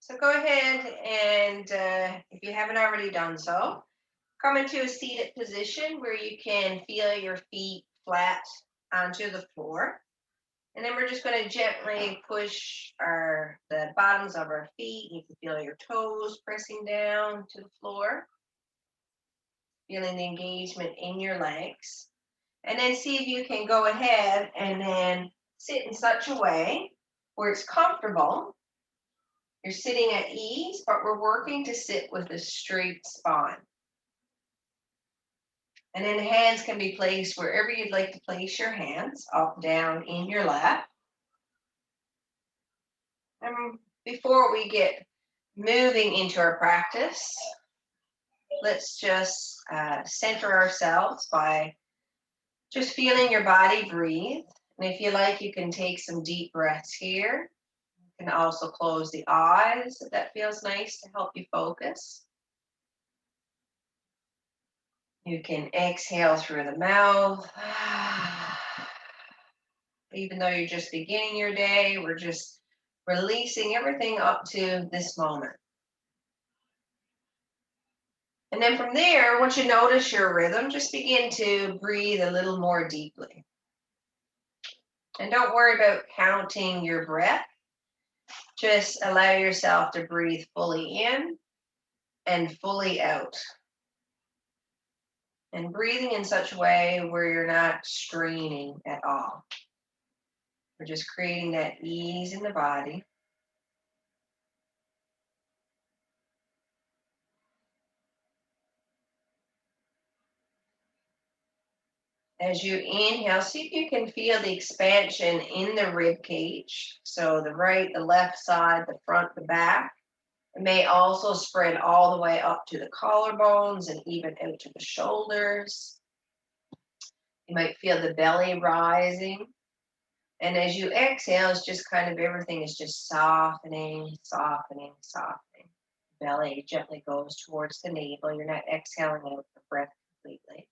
So go ahead and if you haven't already done so, come into a seated position where you can feel your feet flat onto the floor. And then we're just going to gently push the bottoms of our feet. You can feel your toes pressing down to the floor, feeling the engagement in your legs. And then see if you can go ahead and then sit in such a way where it's comfortable. You're sitting at ease, but we're working to sit with a straight spine. And then the hands can be placed wherever you'd like to place your hands, up, down, in your lap. And before we get moving into our practice, let's just center ourselves by just feeling your body breathe. And if you like, you can take some deep breaths here. You can also close the eyes if that feels nice to help you focus. You can exhale through the mouth. Even though you're just beginning your day, we're just releasing everything up to this moment. And then from there, once you notice your rhythm, just begin to breathe a little more deeply. And don't worry about counting your breath. Just allow yourself to breathe fully in and fully out. And breathing in such a way where you're not straining at all. We're just creating that ease in the body. As you inhale, see if you can feel the expansion in the rib cage. So the right, the left side, the front, the back. It may also spread all the way up to the collarbones and even out to the shoulders. You might feel the belly rising. And as you exhale, it's just kind of everything is just softening, softening, softening. Belly gently goes towards the navel. You're not exhaling out the breath completely.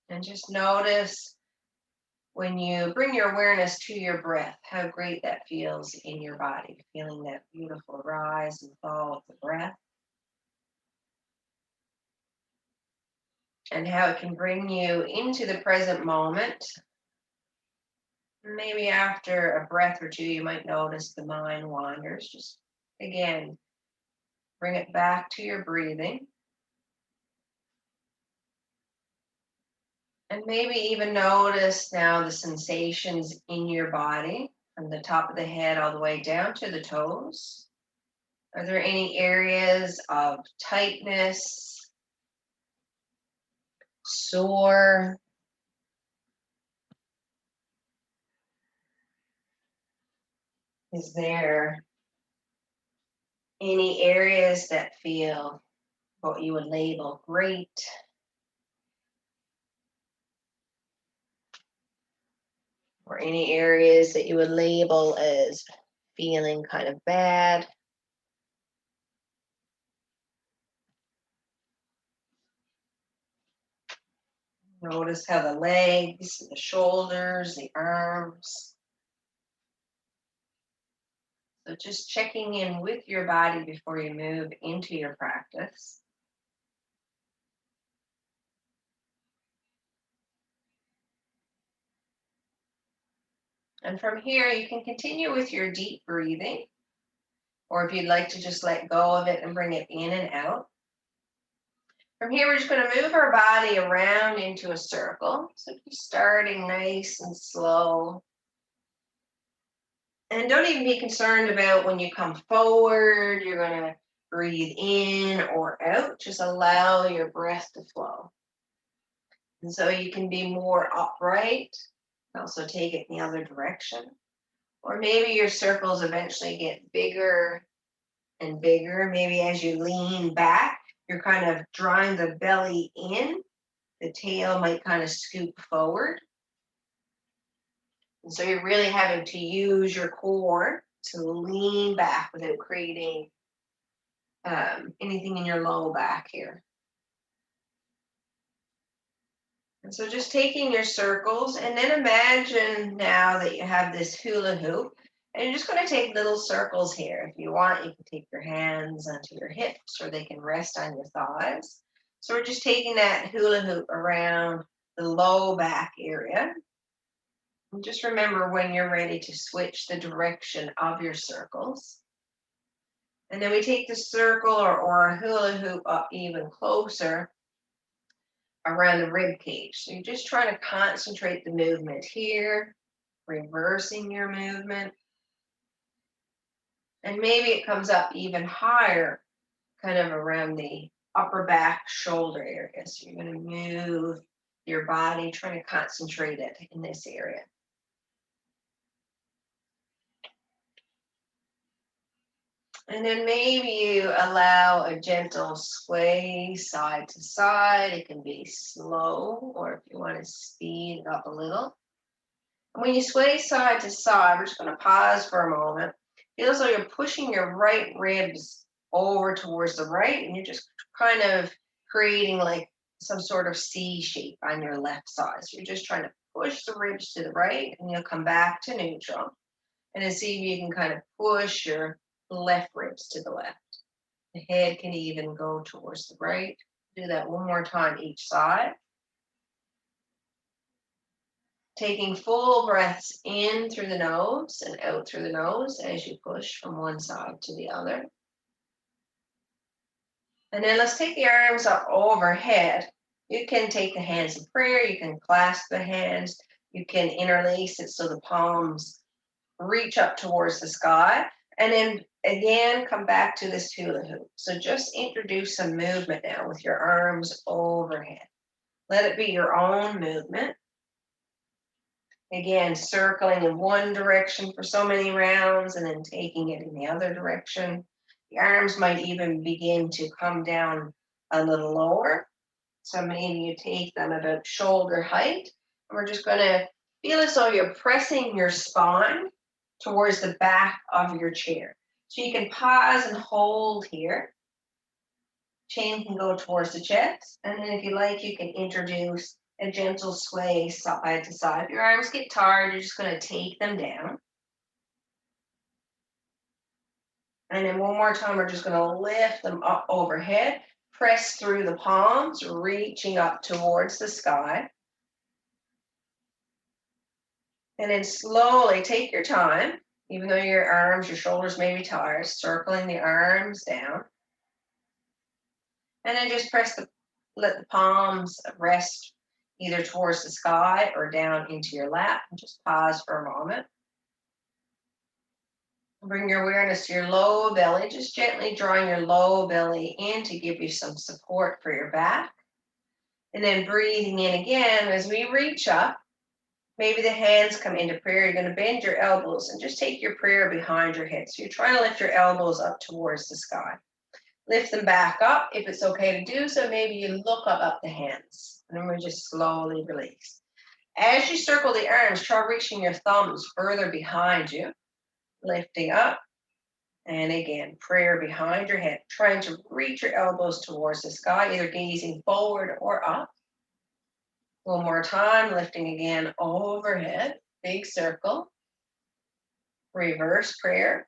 And just notice when you bring your awareness to your breath, how great that feels in your body, feeling that beautiful rise and fall of the breath. And how it can bring you into the present moment. Maybe after a breath or two, you might notice the mind wanders. Just again, bring it back to your breathing. And maybe even notice now the sensations in your body from the top of the head all the way down to the toes. Are there any areas of tightness, sore? Is there any areas that feel what you would label great? Or any areas that you would label as feeling kind of bad? Notice how the legs, the shoulders, the arms. So just checking in with your body before you move into your practice. And from here, you can continue with your deep breathing, or if you'd like to just let go of it and bring it in and out. From here, we're just going to move our body around into a circle. So just starting nice and slow. And don't even be concerned about when you come forward, you're going to breathe in or out. Just allow your breath to flow. And so you can be more upright. Also take it in the other direction. Or maybe your circles eventually get bigger and bigger. Maybe as you lean back, you're kind of drawing the belly in. The tail might kind of scoop forward. And so you're really having to use your core to lean back without creating anything in your low back here. And so just taking your circles and then imagine now that you have this hula hoop and you're just going to take little circles here. If you want, you can take your hands onto your hips or they can rest on your thighs. So we're just taking that hula hoop around the low back area. And just remember when you're ready to switch the direction of your circles. And then we take the circle or a hula hoop up even closer around the rib cage. So you're just trying to concentrate the movement here, reversing your movement. And maybe it comes up even higher, kind of around the upper back shoulder area. So you're going to move your body, trying to concentrate it in this area. And then maybe you allow a gentle sway side to side. It can be slow, or if you want to speed it up a little. And when you sway side to side, we're just going to pause for a moment. Feel as though you're pushing your right ribs over towards the right, and you're just kind of creating like some sort of C shape on your left side. So you're just trying to push the ribs to the right, and you'll come back to neutral. And then see if you can kind of push your left ribs to the left. The head can even go towards the right. Do that one more time each side. Taking full breaths in through the nose and out through the nose as you push from one side to the other. And then let's take the arms up overhead. You can take the hands in prayer. You can clasp the hands. You can interlace it so the palms reach up towards the sky. And then again, come back to this hula hoop. So just introduce some movement now with your arms overhead. Let it be your own movement. Again, circling in one direction for so many rounds and then taking it in the other direction. The arms might even begin to come down a little lower. So maybe you take them about shoulder height. And we're just going to feel as though you're pressing your spine towards the back of your chair. So you can pause and hold here. Chin can go towards the chest. And then if you like, you can introduce a gentle sway side to side. If your arms get tired, you're just going to take them down. And then one more time, we're just going to lift them up overhead. Press through the palms, reaching up towards the sky. And then slowly take your time, even though your arms, your shoulders may be tired, circling the arms down. And then just let the palms rest either towards the sky or down into your lap. And just pause for a moment. Bring your awareness to your low belly, just gently drawing your low belly in to give you some support for your back. And then breathing in again as we reach up. Maybe the hands come into prayer. You're going to bend your elbows and just take your prayer behind your head. So you're trying to lift your elbows up towards the sky. Lift them back up. If it's okay to do so, maybe you look up the hands. And then we just slowly release. As you circle the arms, try reaching your thumbs further behind you. Lifting up. And again, prayer behind your head. Trying to reach your elbows towards the sky, either gazing forward or up. One more time, lifting again overhead. Big circle. Reverse prayer.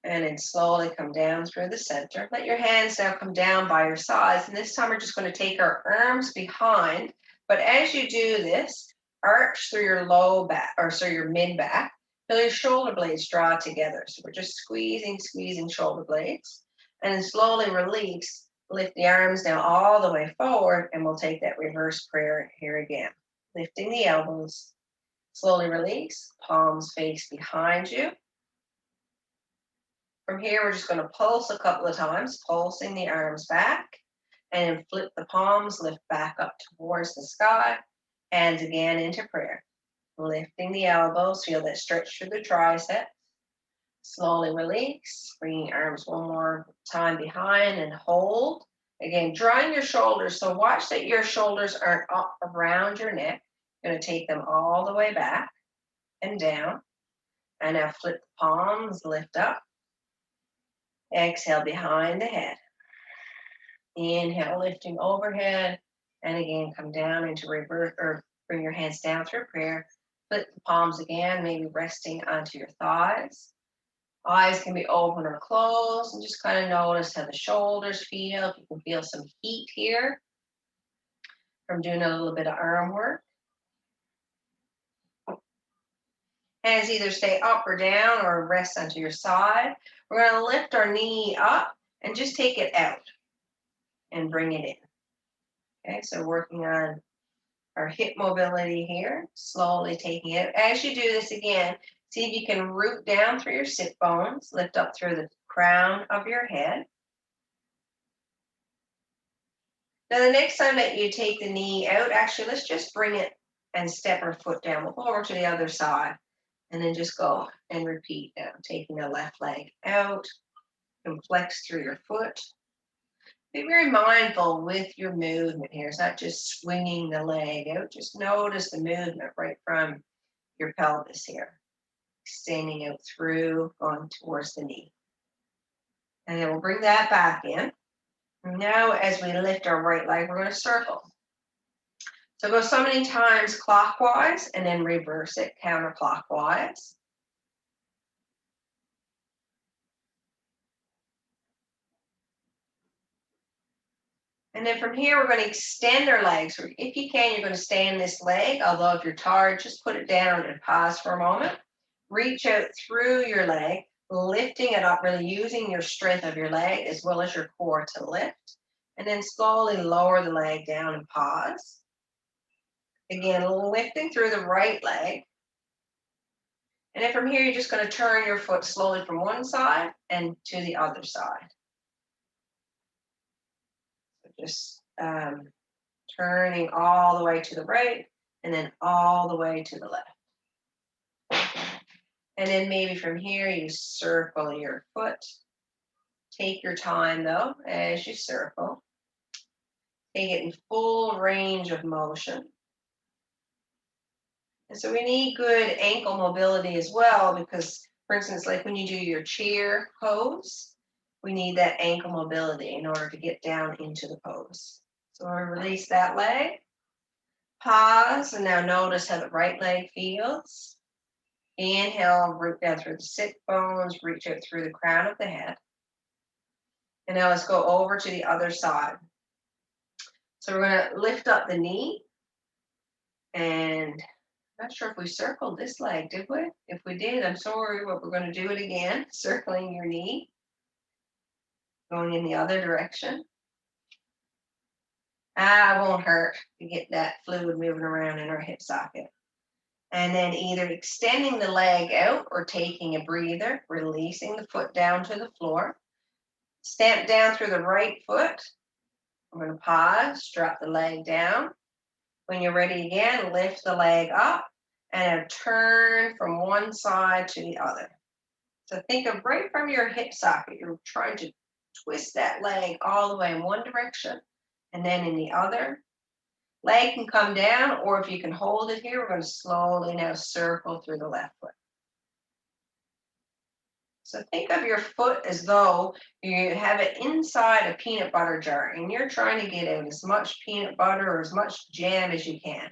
And then slowly come down through the center. Let your hands now come down by your sides. And this time we're just going to take our arms behind. But as you do this, arch through your low back, or so your mid back, till your shoulder blades draw together. So we're just squeezing shoulder blades. And then slowly release. Lift the arms down all the way forward. And we'll take that reverse prayer here again. Lifting the elbows. Slowly release. Palms face behind you. From here, we're just going to pulse a couple of times, pulsing the arms back, and then flip the palms, lift back up towards the sky, and again into prayer. Lifting the elbows, feel that stretch through the triceps. Slowly release, bringing arms one more time behind and hold. Again, drawing your shoulders, so watch that your shoulders aren't up around your neck. You're going to take them all the way back and down. And now flip the palms, lift up. Exhale behind the head. Inhale, lifting overhead. And again, come down into reverse or bring your hands down through prayer. Flip the palms again, maybe resting onto your thighs. Eyes can be open or closed, and just kind of notice how the shoulders feel. If you can feel some heat here from doing a little bit of arm work. Hands either stay up or down or rest onto your side. We're going to lift our knee up and just take it out and bring it in. Okay, so working on our hip mobility here, slowly taking it. As you do this again, see if you can root down through your sit bones, lift up through the crown of your head. Now, the next time that you take the knee out, actually, let's just bring it and step our foot down. We'll go over to the other side and then just go and repeat now. Taking the left leg out, and flex through your foot. Be very mindful with your movement here. It's not just swinging the leg out. Just notice the movement right from your pelvis here. Extending out through, going towards the knee. And then we'll bring that back in. Now, as we lift our right leg, we're going to circle. So go so many times clockwise and then reverse it counterclockwise. And then from here, we're going to extend our legs. If you can, you're going to stay in this leg. Although if you're tired, just put it down and pause for a moment. Reach out through your leg, lifting it up, really using your strength of your leg as well as your core to lift. And then slowly lower the leg down and pause. Again, lifting through the right leg. And then from here, you're just going to turn your foot slowly from one side and to the other side. So just turning all the way to the right and then all the way to the left. And then maybe from here, you circle your foot. Take your time, though, as you circle. Take it in full range of motion. And so we need good ankle mobility as well because, for instance, like when you do your chair pose, we need that ankle mobility in order to get down into the pose. So we'll release that leg. Pause, and now notice how the right leg feels. Inhale, root down through the sit bones, reach out through the crown of the head. And now let's go over to the other side. So we're going to lift up the knee. And I'm not sure if we circled this leg, did we? If we did, I'm sorry, but we're going to do it again. Circling your knee. Going in the other direction. It won't hurt to get that fluid moving around in our hip socket. And then either extending the leg out or taking a breather, releasing the foot down to the floor. Stamp down through the right foot. I'm going to pause, drop the leg down. When you're ready again, lift the leg up and turn from one side to the other. So think of right from your hip socket, you're trying to twist that leg all the way in one direction and then in the other. Leg can come down, or if you can hold it here, we're going to slowly now circle through the left foot. So think of your foot as though you have it inside a peanut butter jar and you're trying to get out as much peanut butter or as much jam as you can.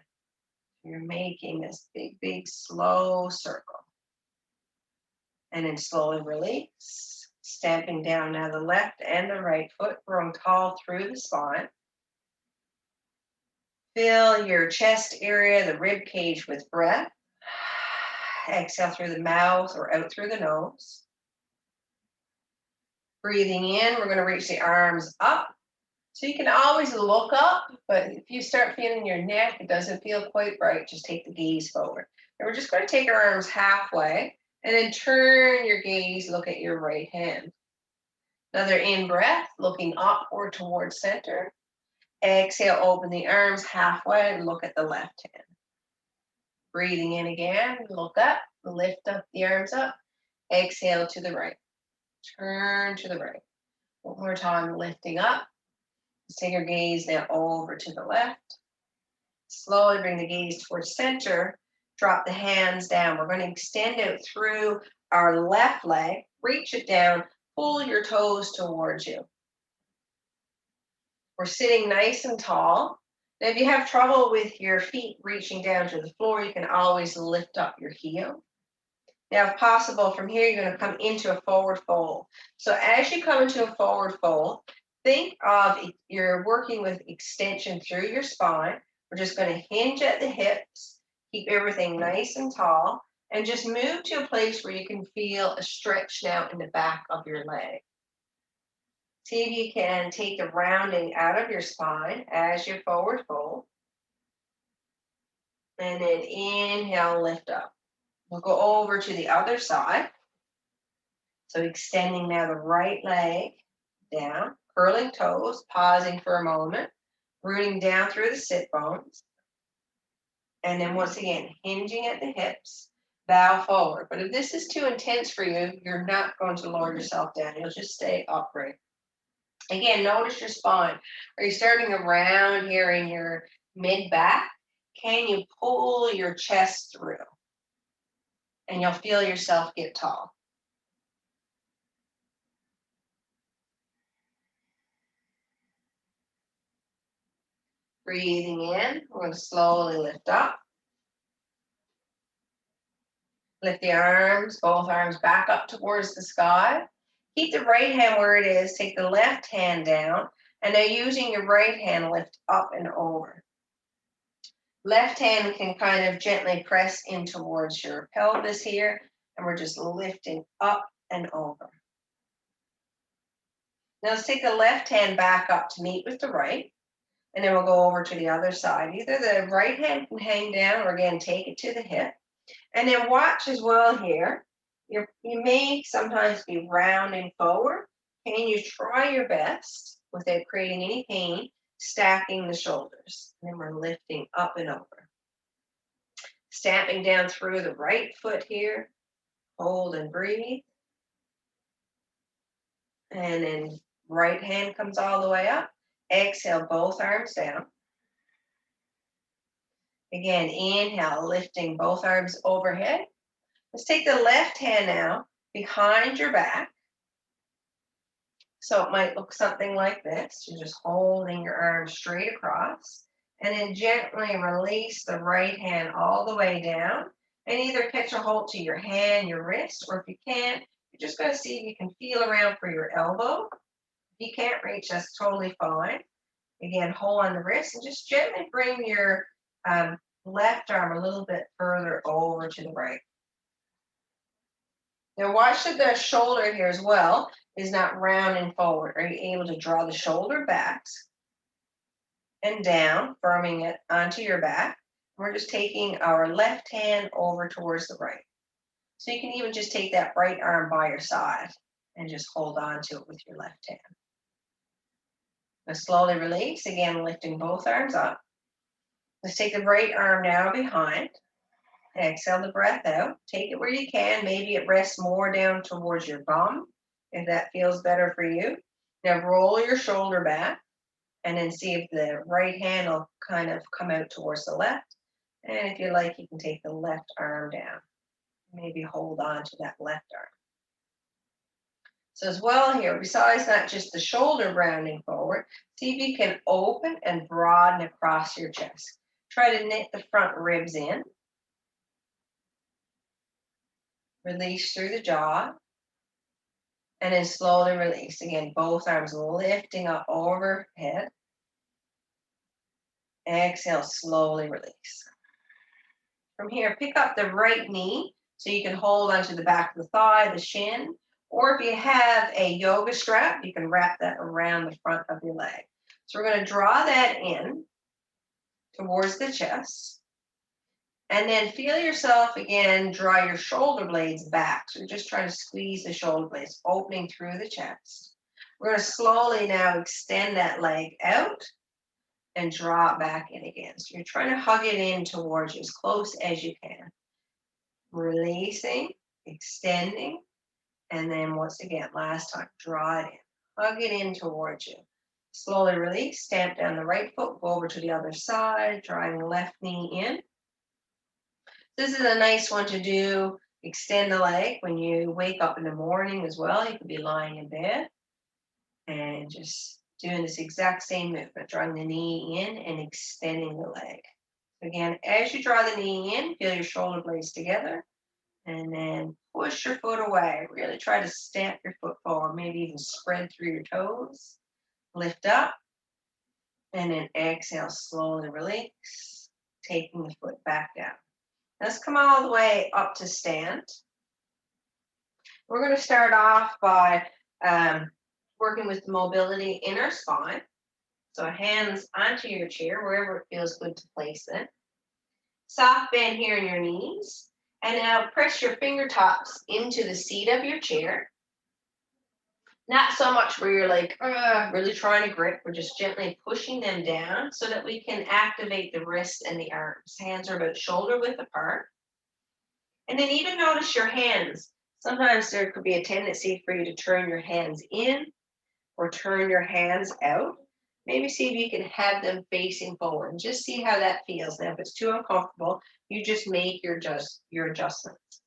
You're making this big, big, slow circle. And then slowly release, stamping down now the left and the right foot, growing tall through the spine. Fill your chest area, the rib cage with breath. Exhale through the mouth or out through the nose. Breathing in, we're going to reach the arms up. So you can always look up, but if you start feeling your neck, it doesn't feel quite right, just take the gaze forward. And we're just going to take our arms halfway and then turn your gaze, look at your right hand. Another in breath, looking up or towards center. Exhale, open the arms halfway and look at the left hand. Breathing in again, look up, lift up the arms up. Exhale to the right. Turn to the right. One more time, lifting up. Let's take our gaze now over to the left. Slowly bring the gaze towards center. Drop the hands down. We're going to extend out through our left leg. Reach it down. Pull your toes towards you. We're sitting nice and tall. Now, if you have trouble with your feet reaching down to the floor, you can always lift up your heel. Now, if possible, from here, you're going to come into a forward fold. So as you come into a forward fold, think of you're working with extension through your spine. We're just going to hinge at the hips, keep everything nice and tall, and just move to a place where you can feel a stretch now in the back of your leg. See if you can take the rounding out of your spine as you forward fold. And then inhale, lift up. We'll go over to the other side. So extending now the right leg down, curling toes, pausing for a moment, rooting down through the sit bones. And then once again, hinging at the hips, bow forward. But if this is too intense for you, you're not going to lower yourself down. You'll just stay upright. Again, notice your spine. Are you starting around here in your mid back? Can you pull your chest through? And you'll feel yourself get tall. Breathing in, we're going to slowly lift up. Lift the arms, both arms back up towards the sky. Keep the right hand where it is. Take the left hand down. And now using your right hand, lift up and over. Left hand can kind of gently press in towards your pelvis here. And we're just lifting up and over. Now let's take the left hand back up to meet with the right. And then we'll go over to the other side. Either the right hand can hang down or again, take it to the hip. And then watch as well here. You may sometimes be rounding forward. Can you try your best without creating any pain, stacking the shoulders? And then we're lifting up and over. Stamping down through the right foot here. Hold and breathe. And then right hand comes all the way up. Exhale, both arms down. Again, inhale, lifting both arms overhead. Let's take the left hand now behind your back. So it might look something like this. You're just holding your arms straight across and then gently release the right hand all the way down and either catch a hold to your hand, your wrist, or if you can't, you're just going to see if you can feel around for your elbow. If you can't reach, that's totally fine. Again, hold on the wrist and just gently bring your left arm a little bit further over to the right. Now watch that the shoulder here as well is not rounding forward. Are you able to draw the shoulder back and down, firming it onto your back? We're just taking our left hand over towards the right. So you can even just take that right arm by your side and just hold on to it with your left hand. Now slowly release, again lifting both arms up. Let's take the right arm now behind. Exhale the breath out. Take it where you can. Maybe it rests more down towards your bum, if that feels better for you. Now roll your shoulder back and then see if the right hand will kind of come out towards the left. And if you like, you can take the left arm down. Maybe hold on to that left arm. So as well here, besides not just the shoulder rounding forward, see if you can open and broaden across your chest. Try to knit the front ribs in. Release through the jaw. And then slowly release. Again, both arms lifting up overhead. Exhale, slowly release. From here, pick up the right knee so you can hold onto the back of the thigh, the shin. Or if you have a yoga strap, you can wrap that around the front of your leg. So we're going to draw that in towards the chest. And then feel yourself again, draw your shoulder blades back. So you're just trying to squeeze the shoulder blades, opening through the chest. We're going to slowly now extend that leg out and draw it back in again. So you're trying to hug it in towards you as close as you can. Releasing, extending, and then once again, last time, draw it in. Hug it in towards you. Slowly release, stamp down the right foot, go over to the other side, drawing the left knee in. This is a nice one to do. Extend the leg when you wake up in the morning as well. You could be lying in bed and just Doing this exact same movement, drawing the knee in and extending the leg. Again, as you draw the knee in, feel your shoulder blades together, and then push your foot away. Really try to stamp your foot forward, maybe even spread through your toes. Lift up, and then exhale, slowly release, taking the foot back down. Let's come all the way up to stand. We're going to start off by working with mobility in our spine. So hands onto your chair, wherever it feels good to place it. Soft bend here in your knees. And now press your fingertips into the seat of your chair. Not so much where you're like, really trying to grip. We're just gently pushing them down so that we can activate the wrists and the arms. Hands are about shoulder width apart. And then even notice your hands. Sometimes there could be a tendency for you to turn your hands in or turn your hands out. Maybe see if you can have them facing forward and just see how that feels. Now, if it's too uncomfortable, you just make your adjustments.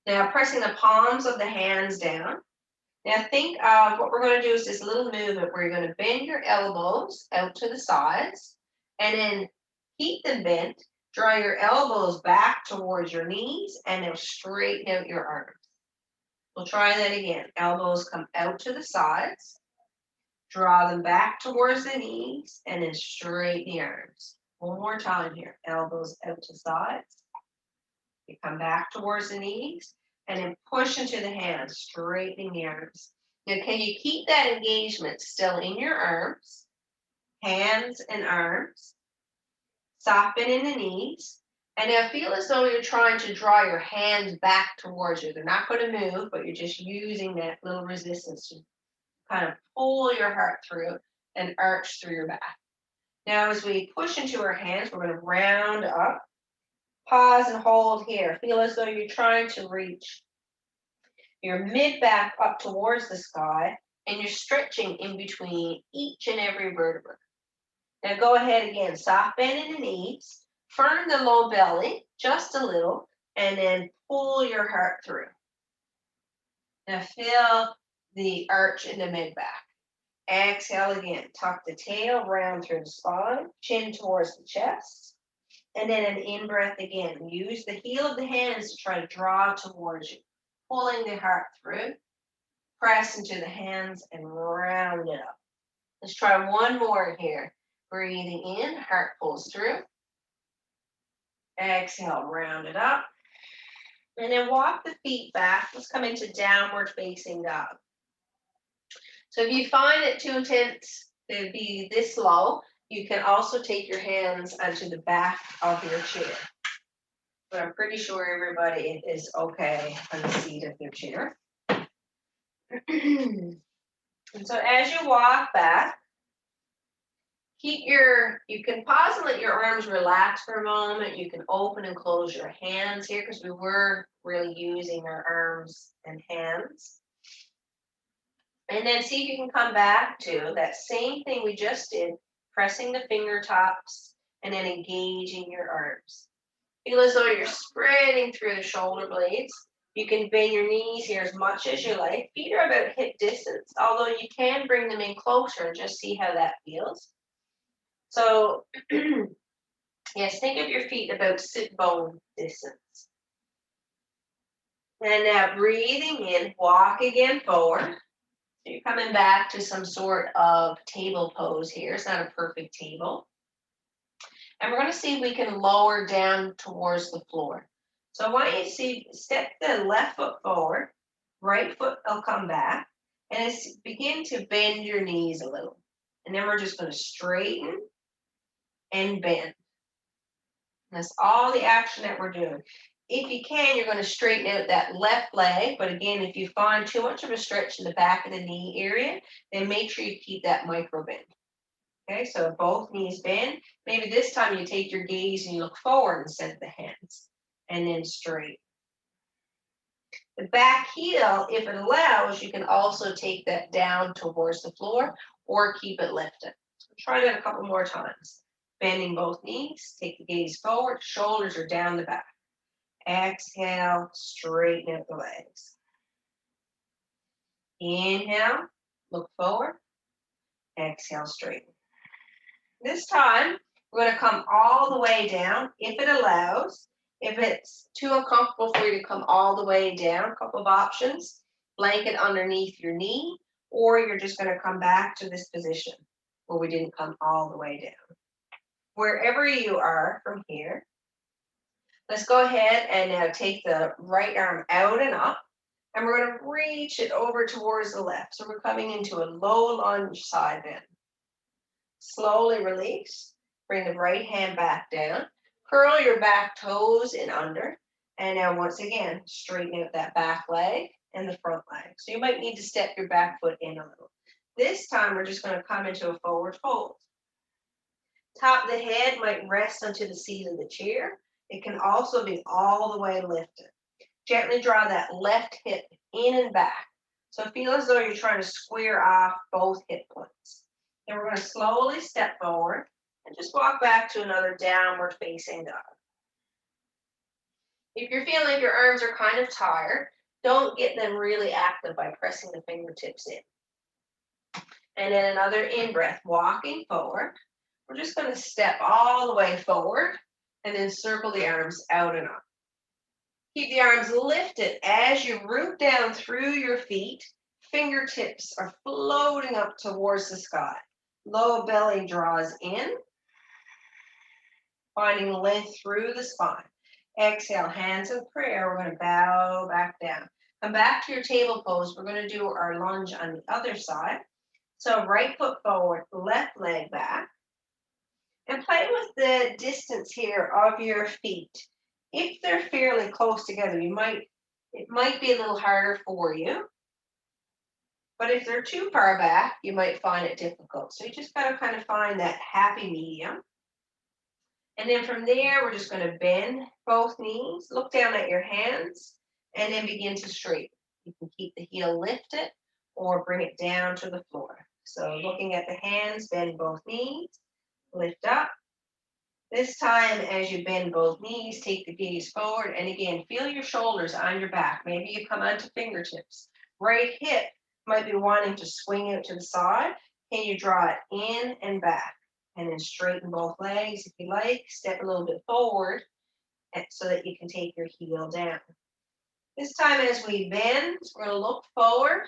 Now, pressing the palms of the hands down. Now, think of what we're going to do is this little movement where you're going to bend your elbows out to the sides and then keep them bent. Draw your elbows back towards your knees and then straighten out your arms. We'll try that again. Elbows come out to the sides. Draw them back towards the knees and then straighten the arms. One more time here. Elbows out to sides. You come back towards the knees and then push into the hands, straightening the arms. Now, can you keep that engagement still in your arms, hands and arms? Soften in the knees. And now feel as though you're trying to draw your hands back towards you. They're not going to move, but you're just using that little resistance to kind of pull your heart through and arch through your back. Now, as we push into our hands, we're going to round up. Pause and hold here. Feel as though you're trying to reach your mid-back up towards the sky, and you're stretching in between each and every vertebra. Now go ahead again, soft bend in the knees, firm the low belly just a little, and then pull your heart through. Now feel the arch in the mid-back. Exhale again, tuck the tail, round through the spine, chin towards the chest. And then an in-breath again. Use the heel of the hands to try to draw towards you, pulling the heart through. Press into the hands and round it up. Let's try one more here. Breathing in, heart pulls through. Exhale, round it up. And then walk the feet back. Let's come into downward facing dog. So if you find it too intense to be this low, you can also take your hands onto the back of your chair. But I'm pretty sure everybody is okay on the seat of their chair. And so as you walk back, you can pause and let your arms relax for a moment. You can open and close your hands here because we were really using our arms and hands. And then see if you can come back to that same thing we just did, pressing the fingertips and then engaging your arms. Feel as though you're spreading through the shoulder blades. You can bend your knees here as much as you like. Feet are about hip distance, although you can bring them in closer and just see how that feels. So, yes, think of your feet about sit bone distance. And now breathing in, walk again forward. So you're coming back to some sort of table pose here. It's not a perfect table. And we're going to see if we can lower down towards the floor. So I want you to step the left foot forward, right foot will come back, and begin to bend your knees a little. And then we're just going to straighten and bend. That's all the action that we're doing. If you can, you're going to straighten out that left leg. But again, if you find too much of a stretch in the back of the knee area, then make sure you keep that micro bend. Okay, so both knees bend. Maybe this time you take your gaze and you look forward instead of the hands. And then straight. The back heel, if it allows, you can also take that down towards the floor or keep it lifted. So try that a couple more times. Bending both knees, take the gaze forward, shoulders are down the back. Exhale, straighten out the legs. Inhale, look forward. Exhale, straighten. This time, we're going to come all the way down if it allows. If it's too uncomfortable for you to come all the way down, a couple of options. Blanket underneath your knee, or you're just going to come back to this position where we didn't come all the way down. Wherever you are from here, let's go ahead and now take the right arm out and up, and we're going to reach it over towards the left. So we're coming into a low lunge side bend. Slowly release, bring the right hand back down, curl your back toes in under, and now once again, straighten out that back leg and the front leg. So you might need to step your back foot in a little. This time, we're just going to come into a forward fold. Top of the head might rest onto the seat of the chair. It can also be all the way lifted. Gently draw that left hip in and back. So feel as though you're trying to square off both hip points. And we're going to slowly step forward and just walk back to another downward facing dog. If you're feeling like your arms are kind of tired, don't get them really active by pressing the fingertips in. And then another in-breath, walking forward. We're just going to step all the way forward and then circle the arms out and up. Keep the arms lifted as you root down through your feet. Fingertips are floating up towards the sky. Low belly draws in, finding length through the spine. Exhale, hands in prayer. We're going to bow back down. Come back to your table pose. We're going to do our lunge on the other side. So right foot forward, left leg back. And play with the distance here of your feet. If they're fairly close together, it might be a little harder for you. But if they're too far back, you might find it difficult. So you just got to kind of find that happy medium. And then from there, we're just going to bend both knees, look down at your hands, and then begin to straighten. You can keep the heel lifted or bring it down to the floor. So looking at the hands, bend both knees, lift up. This time, as you bend both knees, take the gaze forward. And again, feel your shoulders on your back. Maybe you come onto fingertips. Right hip might be wanting to swing out to the side. Can you draw it in and back? And then straighten both legs if you like. Step a little bit forward so that you can take your heel down. This time as we bend, we're going to look forward.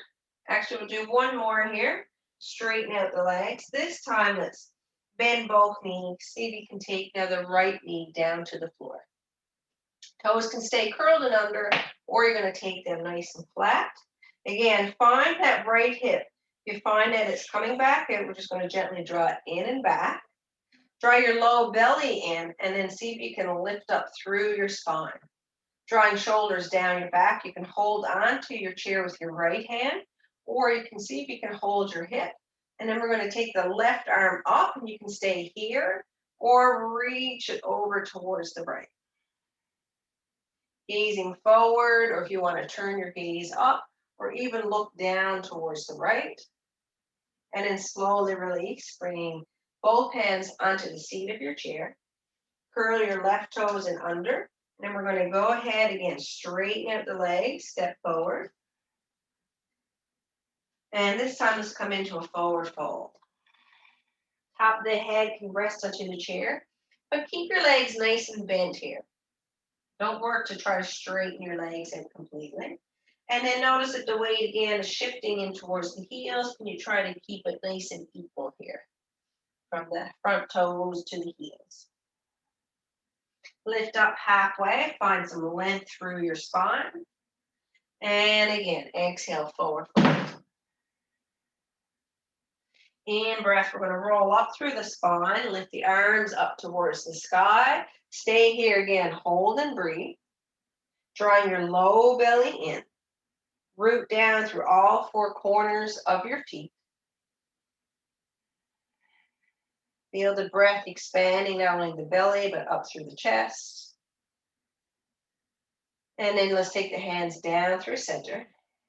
Actually, we'll do one more here. Straighten out the legs. This time, let's bend both knees. See if you can take now the right knee down to the floor. Toes can stay curled and under, or you're going to take them nice and flat. Again, find that right hip. If you find that it's coming back, and we're just going to gently draw it in and back. Draw your low belly in, and then see if you can lift up through your spine. Drawing shoulders down your back, you can hold on to your chair with your right hand, or you can see if you can hold your hip. And then we're going to take the left arm up, and you can stay here, or reach it over towards the right. Gazing forward, or if you want to turn your gaze up, or even look down towards the right. And then slowly release, bringing both hands onto the seat of your chair. Curl your left toes in under. And then we're going to go ahead again, straighten out the legs, step forward. And this time, let's come into a forward fold. Top of the head can rest onto the chair, but keep your legs nice and bent here. Don't work to try to straighten your legs in completely. And then notice that the weight again is shifting in towards the heels. Can you try to keep it nice and equal here from the front toes to the heels? Lift up halfway, find some length through your spine. And again, exhale, forward fold. In breath, we're going to roll up through the spine, lift the arms up towards the sky. Stay here again, hold and breathe. Drawing your low belly in. Root down through all four corners of your feet. Feel the breath expanding not only the belly, but up through the chest. And then let's take the hands down through center.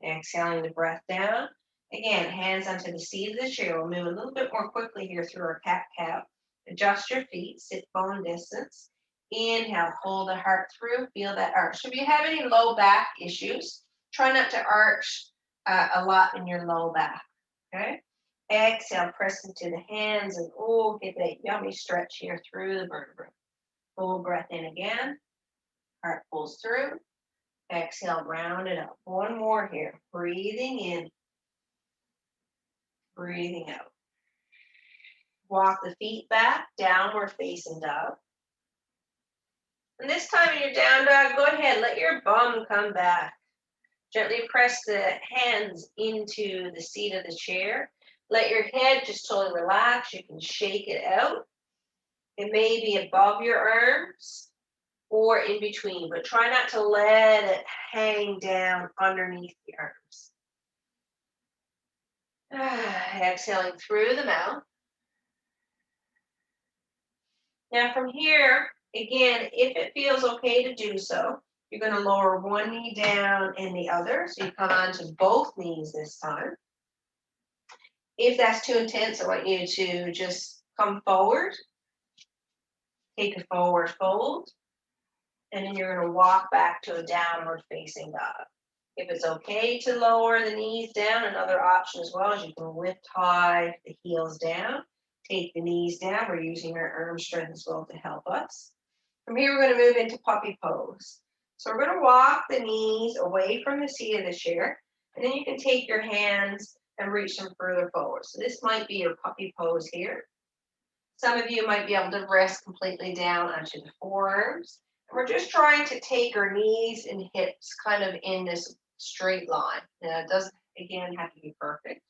Exhaling the breath down. Again, hands onto the seat of the chair. We'll move a little bit more quickly here through our cat-cow. Adjust your feet, sit bone distance. Inhale, hold the heart through, feel that arch. So if you have any low back issues, try not to arch a lot in your low back, okay? Exhale, press into the hands and oh, get that yummy stretch here through the vertebrae. Full breath in again. Heart pulls through. Exhale, round it up. One more here. Breathing in, breathing out. Walk the feet back, downward facing dog. And this time in your down dog, go ahead, let your bum come back. Gently press the hands into the seat of the chair. Let your head just totally relax. You can shake it out. It may be above your arms or in between, but try not to let it hang down underneath the arms. Exhaling through the mouth. Now from here, again, if it feels okay to do so, you're going to lower one knee down and the other. So you come onto both knees this time. If that's too intense, I want you to just come forward, take a forward fold, and then you're going to walk back to a downward facing dog. If it's okay to lower the knees down, another option as well is you can lift high, the heels down, take the knees down. We're using our arm strength as well to help us. From here, we're going to move into puppy pose. So we're going to walk the knees away from the seat of the chair, and then you can take your hands and reach them further forward. So this might be your puppy pose here. Some of you might be able to rest completely down onto the forearms. And we're just trying to take our knees and hips kind of in this straight line. Now, it doesn't, again, have to be perfect.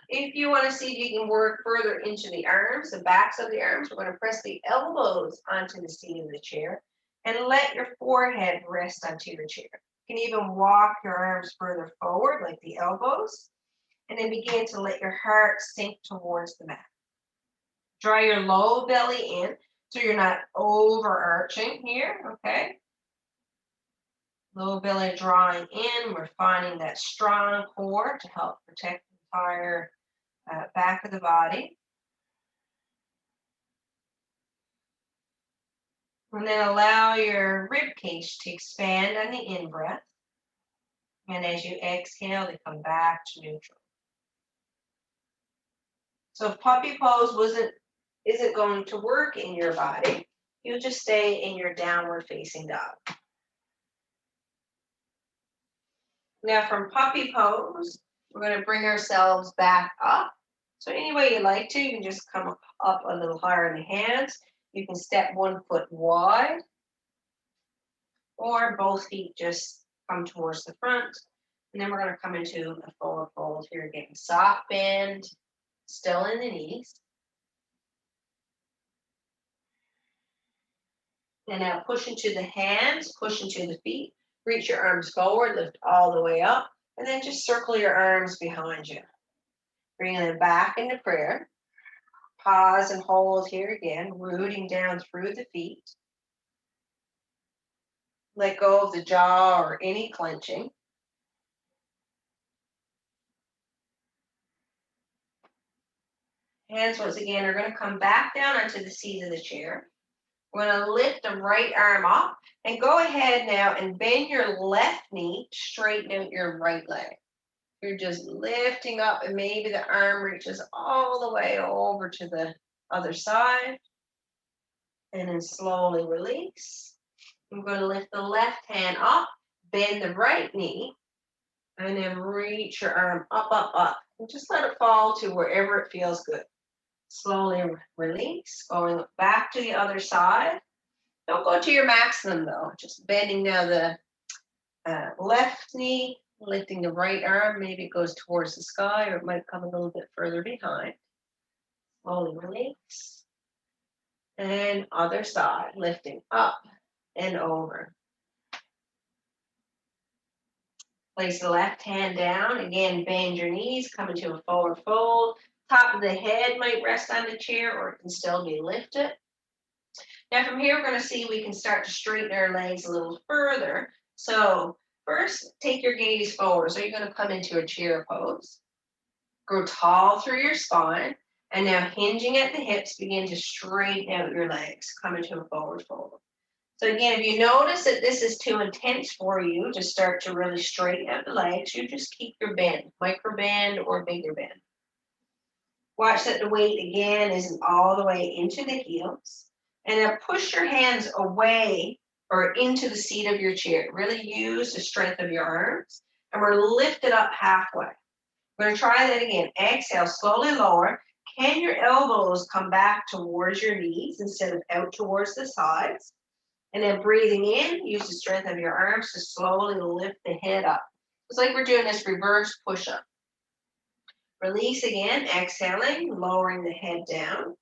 If you want to see if you can work further into the arms, the backs of the arms, we're going to press the elbows onto the seat of the chair and let your forehead rest onto your chair. You can even walk your arms further forward like the elbows and then begin to let your heart sink towards the mat. Draw your low belly in so you're not overarching here, okay? Low belly drawing in. We're finding that strong core to help protect the entire back of the body. And then allow your rib cage to expand on the in-breath. And as you exhale, they come back to neutral. So if puppy pose isn't going to work in your body, you'll just stay in your downward facing dog. Now from puppy pose, we're going to bring ourselves back up. So any way you like to, you can just come up a little higher in the hands. You can step 1 foot wide, or both feet just come towards the front. And then we're going to come into a forward fold here, getting soft bend, still in the knees. And now push into the hands, push into the feet. Reach your arms forward, lift all the way up, and then just circle your arms behind you. Bringing them back into prayer. Pause and hold here again, rooting down through the feet. Let go of the jaw or any clenching. Hands, once again, are going to come back down onto the seat of the chair. We're going to lift the right arm up and go ahead now and bend your left knee, straighten out your right leg. You're just lifting up and maybe the arm reaches all the way over to the other side. And then slowly release. I'm going to lift the left hand up, bend the right knee, and then reach your arm up, up, up. And just let it fall to wherever it feels good. Slowly release, going back to the other side. Don't go to your maximum though, just bending now the left knee, lifting the right arm. Maybe it goes towards the sky or it might come a little bit further behind. Slowly release. And other side, lifting up and over. Place the left hand down. Again, bend your knees, come into a forward fold. Top of the head might rest on the chair or it can still be lifted. Now from here, we're going to see we can start to straighten our legs a little further. So first, take your gaze forward. So you're going to come into a chair pose. Grow tall through your spine. And now hinging at the hips, begin to straighten out your legs. Come into a forward fold. So again, if you notice that this is too intense for you to start to really straighten out the legs, you just keep your bend, micro bend or bigger bend. Watch that the weight again isn't all the way into the heels. And then push your hands away or into the seat of your chair. Really use the strength of your arms. And we're lifted up halfway. We're going to try that again. Exhale, slowly lower. Can your elbows come back towards your knees instead of out towards the sides? And then breathing in, use the strength of your arms to slowly lift the head up. It's like we're doing this reverse push-up. Release again, exhaling, lowering the head down.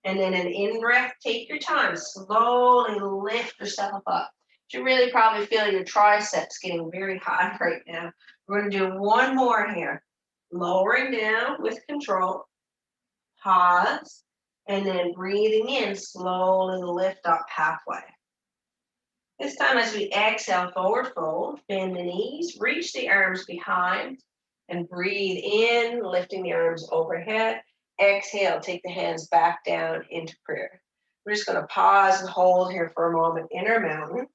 And then an in-breath, take your time, slowly lift yourself up. You should really probably feel your triceps getting very hot right now. We're going to do one more here. Lowering down with control, pause, and then breathing in, slowly lift up halfway. This time as we exhale, forward fold, bend the knees, reach the arms behind, and breathe in, lifting the arms overhead. Exhale, take the hands back down into prayer. We're just going to pause and hold here for a moment, inner mountain.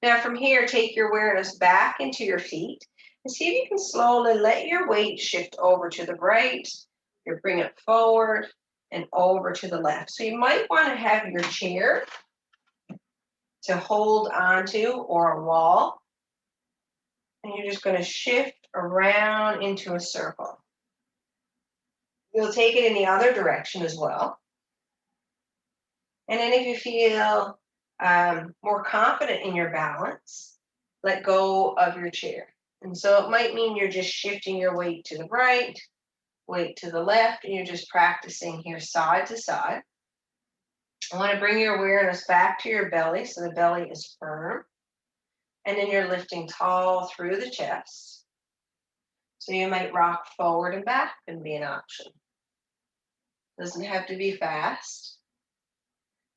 Now from here, take your awareness back into your feet and see if you can slowly let your weight shift over to the right. You bring it forward and over to the left. So you might want to have your chair to hold onto or a wall. And you're just going to shift around into a circle. You'll take it in the other direction as well. And then if you feel more confident in your balance, let go of your chair. And so it might mean you're just shifting your weight to the right, weight to the left, and you're just practicing here side to side. I want to bring your awareness back to your belly so the belly is firm. And then you're lifting tall through the chest. So you might rock forward and back and be an option. Doesn't have to be fast.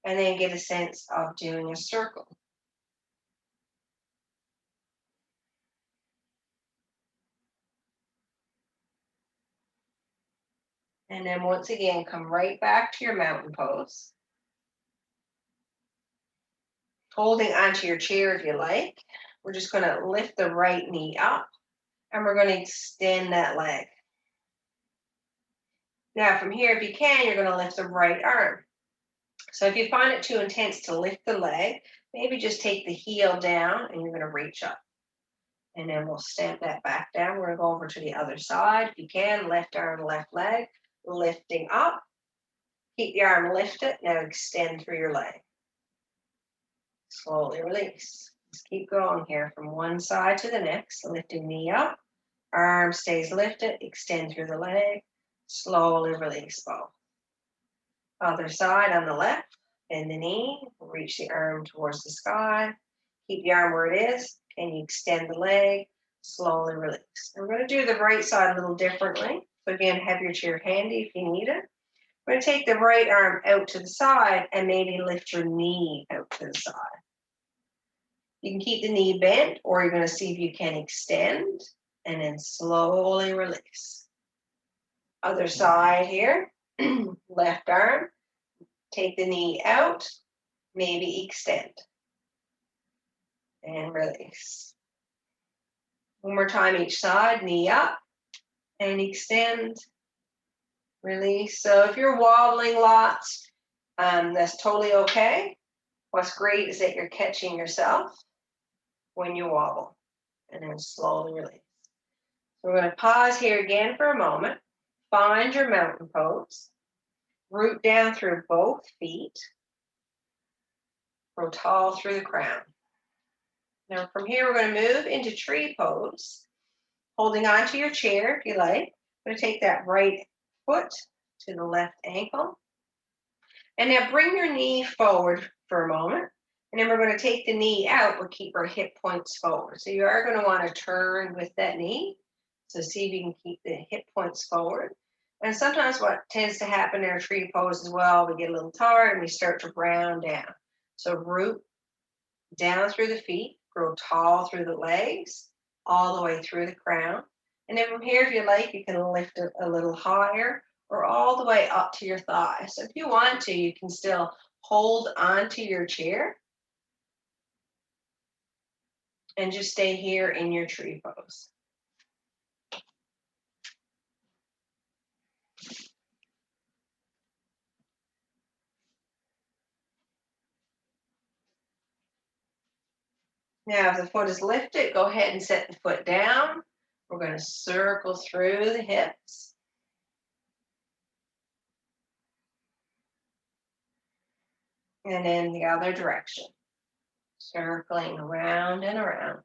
And then get a sense of doing a circle. And then once again, come right back to your mountain pose. Holding onto your chair if you like. We're just going to lift the right knee up and we're going to extend that leg. Now from here, if you can, you're going to lift the right arm. So if you find it too intense to lift the leg, maybe just take the heel down and you're going to reach up. And then we'll stamp that back down. We're going to go over to the other side. If you can, left arm, left leg, lifting up. Keep the arm lifted. Now extend through your leg. Slowly release. Just keep going here from one side to the next. Lifting knee up. Arm stays lifted. Extend through the leg. Slowly release both. Other side on the left. Bend the knee. Reach the arm towards the sky. Keep the arm where it is. And you extend the leg. Slowly release. We're going to do the right side a little differently. So again, have your chair handy if you need it. We're going to take the right arm out to the side and maybe lift your knee out to the side. You can keep the knee bent, or you're going to see if you can extend and then slowly release. Other side here, left arm, take the knee out, maybe extend and release. One more time each side, knee up and extend, release. So if you're wobbling lots, that's totally okay. What's great is that you're catching yourself when you wobble and then slowly release. So we're going to pause here again for a moment. Find your mountain pose. Root down through both feet. Grow tall through the crown. Now from here, we're going to move into tree pose. Holding onto your chair if you like. I'm going to take that right foot to the left ankle. And now bring your knee forward for a moment. And then we're going to take the knee out, but keep our hip points forward. So you are going to want to turn with that knee. So see if you can keep the hip points forward. And sometimes what tends to happen in our tree pose as well, we get a little tired and we start to round down. So root down through the feet, grow tall through the legs, all the way through the crown. And then from here, if you like, you can lift it a little higher or all the way up to your thighs. So if you want to, you can still hold onto your chair And just stay here in your tree pose. Now, if the foot is lifted, go ahead and set the foot down. We're going to circle through the hips. And then the other direction, circling around and around.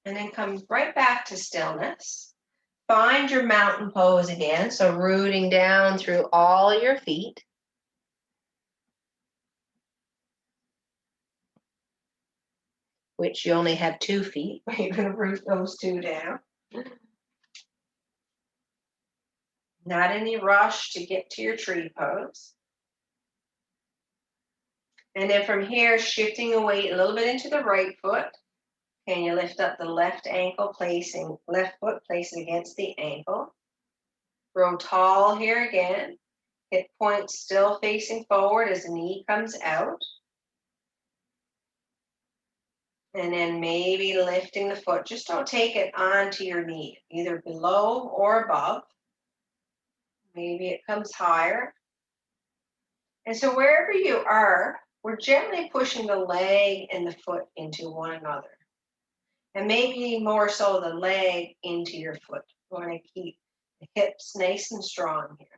And then come right back to stillness. Find your mountain pose again, so rooting down through all your feet. Which you only have 2 feet, but you're going to root those 2 down. Not any rush to get to your tree pose. And then from here, shifting the weight a little bit into the right foot. Can you lift up the left ankle, left foot placing against the ankle. Grow tall here again. Hip point still facing forward as the knee comes out. And then maybe lifting the foot. Just don't take it onto your knee, either below or above. Maybe it comes higher. And so wherever you are, we're gently pushing the leg and the foot into one another. And maybe more so the leg into your foot. We want to keep the hips nice and strong here.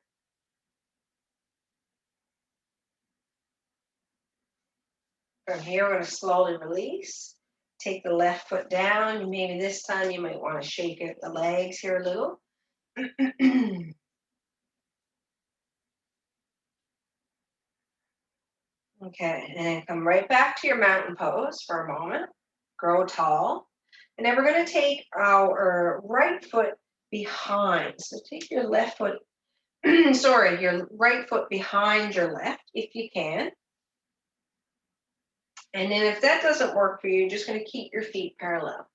From here, we're going to slowly release. Take the left foot down. Maybe this time you might want to shake out the legs here a little. Okay, and then come right back to your mountain pose for a moment. Grow tall. And then we're going to take our right foot behind. So take your left foot, your right foot behind your left if you can. And then if that doesn't work for you, you're just going to keep your feet parallel.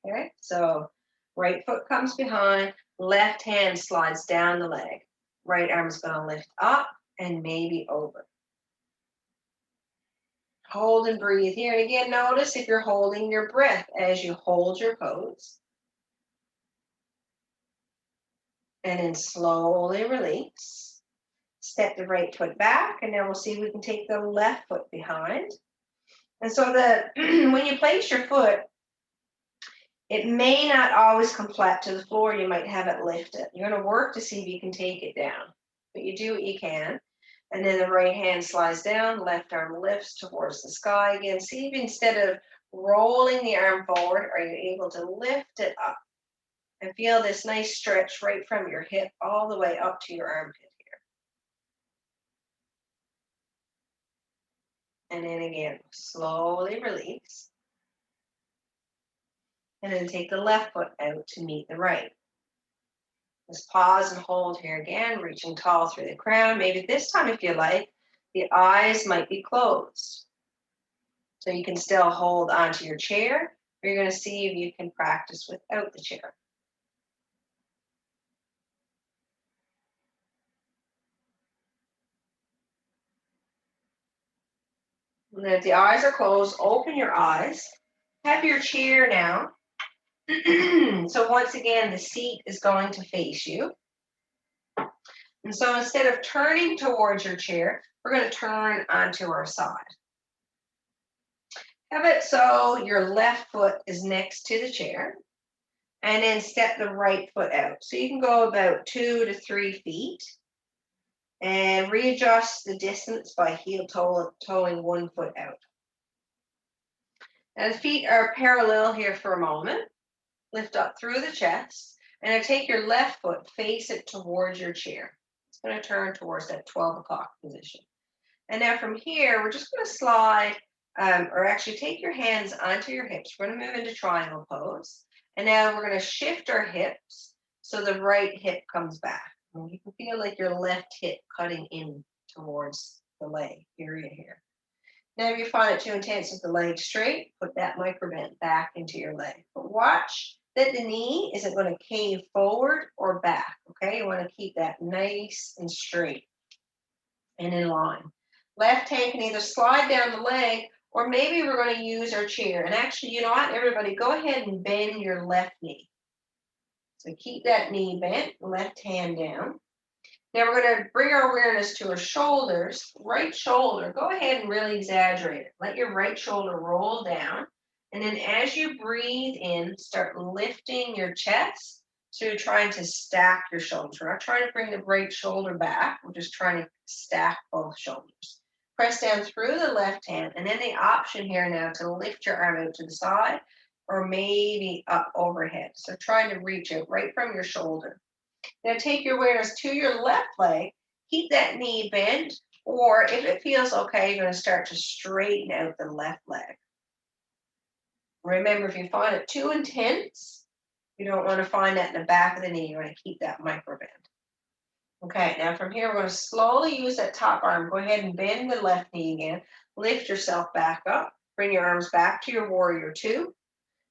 Okay, so right foot comes behind, left hand slides down the leg. Right arm's going to lift up and maybe over. Hold and breathe here. And again, notice if you're holding your breath as you hold your pose. And then slowly release. Step the right foot back, and then we'll see if we can take the left foot behind. And so when you place your foot, it may not always come flat to the floor. You might have it lifted. You're going to work to see if you can take it down, but you do what you can. And then the right hand slides down, left arm lifts towards the sky again. See if instead of rolling the arm forward, are you able to lift it up and feel this nice stretch right from your hip all the way up to your armpit here. And then again, slowly release. And then take the left foot out to meet the right. Just pause and hold here again, reaching tall through the crown. Maybe this time, if you like, the eyes might be closed. So you can still hold onto your chair, or you're going to see if you can practice without the chair. And then if the eyes are closed, open your eyes. Have your chair now. So once again, the seat is going to face you. And so instead of turning towards your chair, we're going to turn onto our side. Have it so your left foot is next to the chair, and then step the right foot out. So you can go about 2 to 3 feet and readjust the distance by heel toeing 1 foot out. Now the feet are parallel here for a moment. Lift up through the chest, and now take your left foot, face it towards your chair. It's going to turn towards that 12 o'clock position. And now from here, we're just going to slide, or actually take your hands onto your hips. We're going to move into triangle pose. And now we're going to shift our hips so the right hip comes back. And you can feel like your left hip cutting in towards the leg area here. Now, if you find it too intense with the leg straight, put that microbend back into your leg. But watch that the knee isn't going to cave forward or back, okay? You want to keep that nice and straight and in line. Left hand can either slide down the leg Or maybe we're going to use our chair. And actually, you know what, everybody, go ahead and bend your left knee. So keep that knee bent, left hand down. Now we're going to bring our awareness to our shoulders, right shoulder. Go ahead and really exaggerate it. Let your right shoulder roll down. And then as you breathe in, start lifting your chest. So you're trying to stack your shoulders. We're not trying to bring the right shoulder back. We're just trying to stack both shoulders. Press down through the left hand. And then the option here now to lift your arm out to the side or maybe up overhead. So trying to reach out right from your shoulder. Now take your awareness to your left leg. Keep that knee bent, or if it feels okay, you're going to start to straighten out the left leg. Remember, if you find it too intense, you don't want to find that in the back of the knee. You want to keep that micro bend. Okay, now from here, we're going to slowly use that top arm. Go ahead and bend the left knee again. Lift yourself back up. Bring your arms back to your warrior two.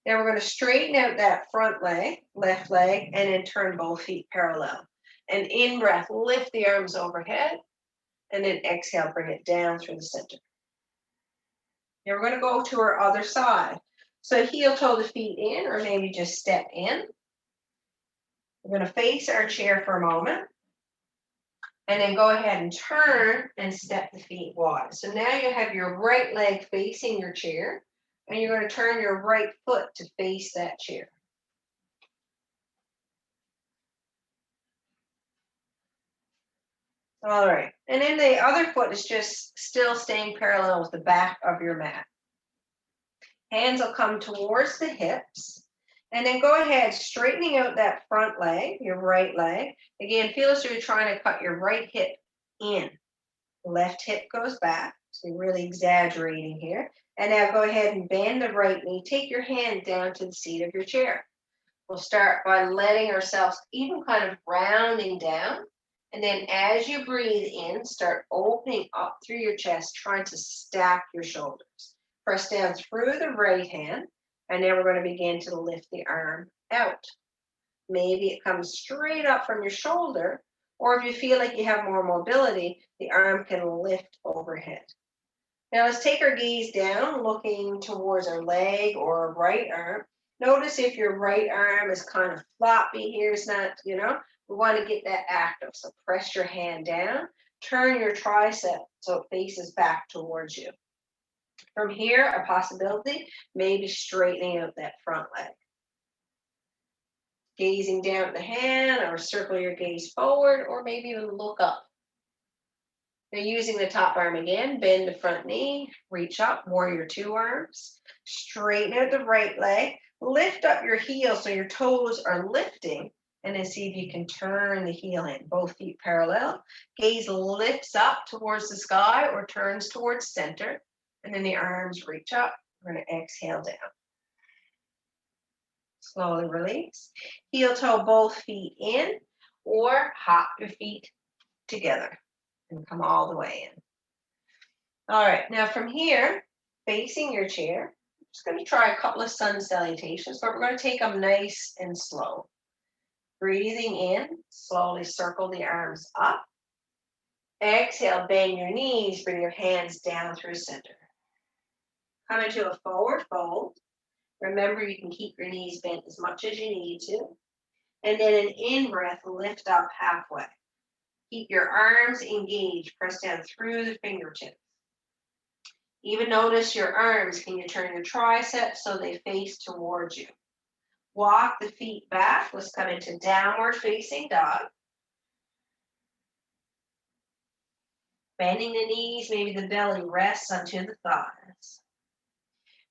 Now we're going to straighten out that front leg, left leg, and then turn both feet parallel. And in breath, lift the arms overhead, and then exhale, bring it down through the center. Now we're going to go to our other side. So heel toe the feet in, or maybe just step in. We're going to face our chair for a moment. And then go ahead and turn and step the feet wide. So now you have your right leg facing your chair, and you're going to turn your right foot to face that chair. All right, and then the other foot is just still staying parallel with the back of your mat. Hands will come towards the hips, and then go ahead, straightening out that front leg, your right leg. Again, feel as though you're trying to cut your right hip in. The left hip goes back, so you're really exaggerating here. And now go ahead and bend the right knee. Take your hand down to the seat of your chair. We'll start by letting ourselves even kind of rounding down. And then as you breathe in, start opening up through your chest, trying to stack your shoulders. Press down through the right hand, and then we're going to begin to lift the arm out. Maybe it comes straight up from your shoulder, or if you feel like you have more mobility, the arm can lift overhead. Now let's take our gaze down, looking towards our leg or our right arm. Notice if your right arm is kind of floppy here, it's not, we want to get that active. So press your hand down, turn your tricep so it faces back towards you. From here, a possibility, maybe straightening out that front leg. Gazing down at the hand, or circle your gaze forward, or maybe even look up. Now using the top arm again, bend the front knee, reach up, warrior two arms, straighten out the right leg, lift up your heel so your toes are lifting, and then see if you can turn the heel in, both feet parallel. Gaze lifts up towards the sky or turns towards center, and then the arms reach up. We're going to exhale down. Slowly release. Heel toe both feet in, or hop your feet together and come all the way in. All right, now from here, facing your chair, I'm just going to try a couple of sun salutations, but we're going to take them nice and slow. Breathing in, slowly circle the arms up. Exhale, bend your knees, bring your hands down through center. Come into a forward fold. Remember, you can keep your knees bent as much as you need to. And then an in-breath, lift up halfway. Keep your arms engaged, press down through the fingertips. Even notice your arms, can you turn your triceps so they face towards you? Walk the feet back. Let's come into downward facing dog. Bending the knees, maybe the belly rests onto the thighs.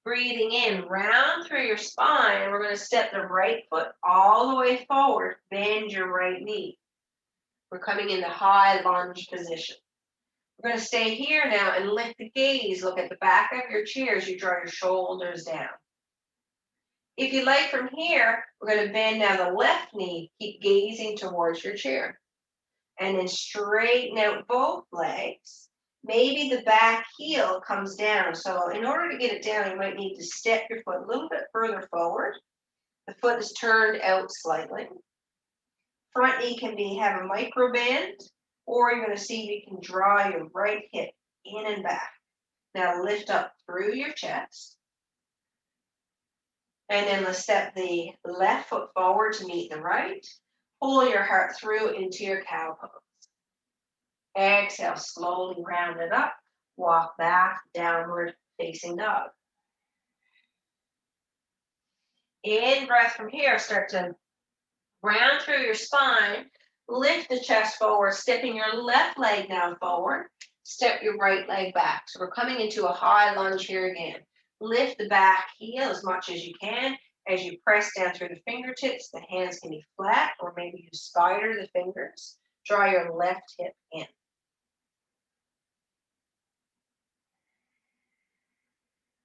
Breathing in, round through your spine, and we're going to step the right foot all the way forward. Bend your right knee. We're coming into high lunge position. We're going to stay here now and lift the gaze. Look at the back of your chair as you draw your shoulders down. If you like from here, we're going to bend now the left knee. Keep gazing towards your chair. And then straighten out both legs. Maybe the back heel comes down. So in order to get it down, you might need to step your foot a little bit further forward. The foot is turned out slightly. Front knee can have a micro bend, or you're going to see if you can draw your right hip in and back. Now lift up through your chest. And then let's step the left foot forward to meet the right. Pull your heart through into your cow pose. Exhale, slowly round it up. Walk back, downward facing dog. In breath from here, start to round through your spine. Lift the chest forward, stepping your left leg now forward. Step your right leg back. So we're coming into a high lunge here again. Lift the back heel as much as you can. As you press down through the fingertips, the hands can be flat, or maybe you spider the fingers. Draw your left hip in.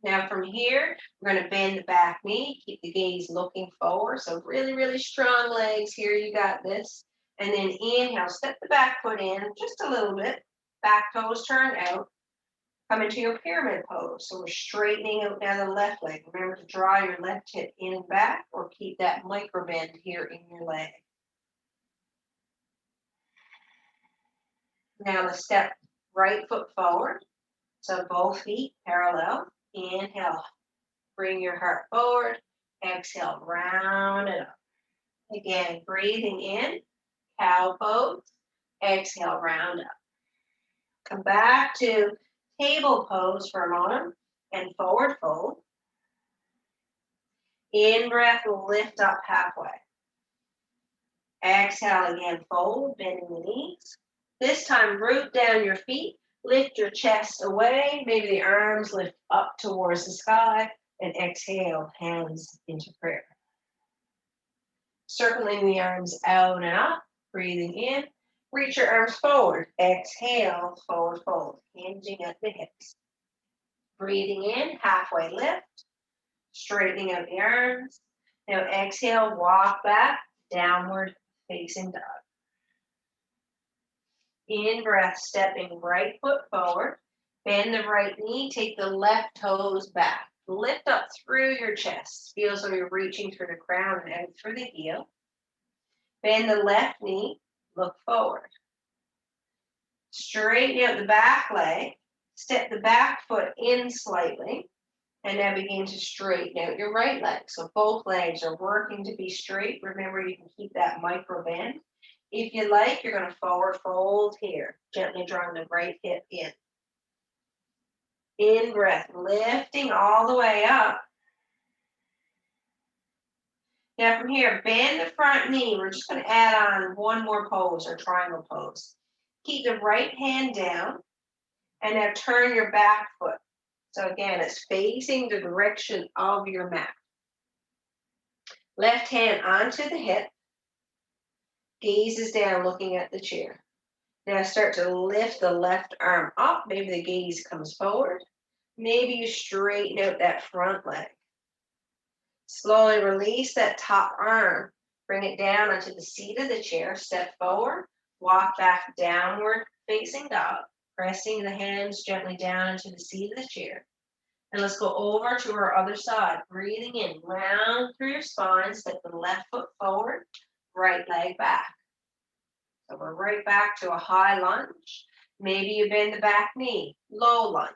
Now from here, we're going to bend the back knee, keep the gaze looking forward. So really, really strong legs here. You got this. And then inhale, step the back foot in just a little bit. Back toes turned out. Come into your pyramid pose. So we're straightening out now the left leg. Remember to draw your left hip in and back, or keep that micro bend here in your leg. Now let's step right foot forward. So both feet parallel. Inhale, bring your heart forward. Exhale, round it up. Again, breathing in, cow pose. Exhale, round up. Come back to table pose for a moment and forward fold. In breath, lift up halfway. Exhale again, fold, bending the knees. This time, root down your feet, lift your chest away, maybe the arms lift up towards the sky, and exhale, hands into prayer. Circling the arms out and up, breathing in. Reach your arms forward. Exhale, forward fold, hinging at the hips. Breathing in, halfway lift, straightening out the arms. Now exhale, walk back, downward facing dog. In breath, stepping right foot forward. Bend the right knee, take the left toes back. Lift up through your chest. Feel as though you're reaching through the crown and out through the heel. Bend the left knee, look forward. Straighten out the back leg. Step the back foot in slightly. And now begin to straighten out your right leg. So both legs are working to be straight. Remember, you can keep that micro bend. If you like, you're going to forward fold here, gently drawing the right hip in. In breath, lifting all the way up. Now from here, bend the front knee. We're just going to add on one more pose, or triangle pose. Keep the right hand down, and now turn your back foot. So again, it's facing the direction of your mat. Left hand onto the hip. Gaze is down, looking at the chair. Now start to lift the left arm up. Maybe the gaze comes forward. Maybe you straighten out that front leg. Slowly release that top arm. Bring it down onto the seat of the chair. Step forward. Walk back, downward facing dog. Pressing the hands gently down into the seat of the chair. And let's go over to our other side. Breathing in, round through your spine. Step the left foot forward. Right leg back. So we're right back to a high lunge. Maybe you bend the back knee, low lunge.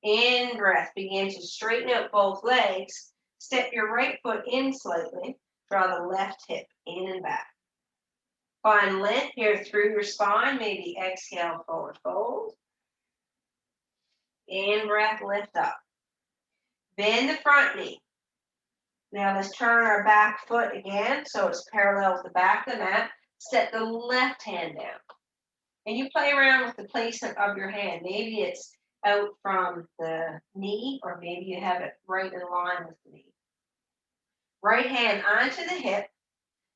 In breath, begin to straighten out both legs. Step your right foot in slightly. Draw the left hip in and back. Find length here through your spine. Maybe exhale, forward fold. In breath, lift up. Bend the front knee. Now let's turn our back foot again so it's parallel with the back of the mat. Set the left hand down. And you play around with the placement of your hand. Maybe it's out from the knee, or maybe you have it right in line with the knee. Right hand onto the hip,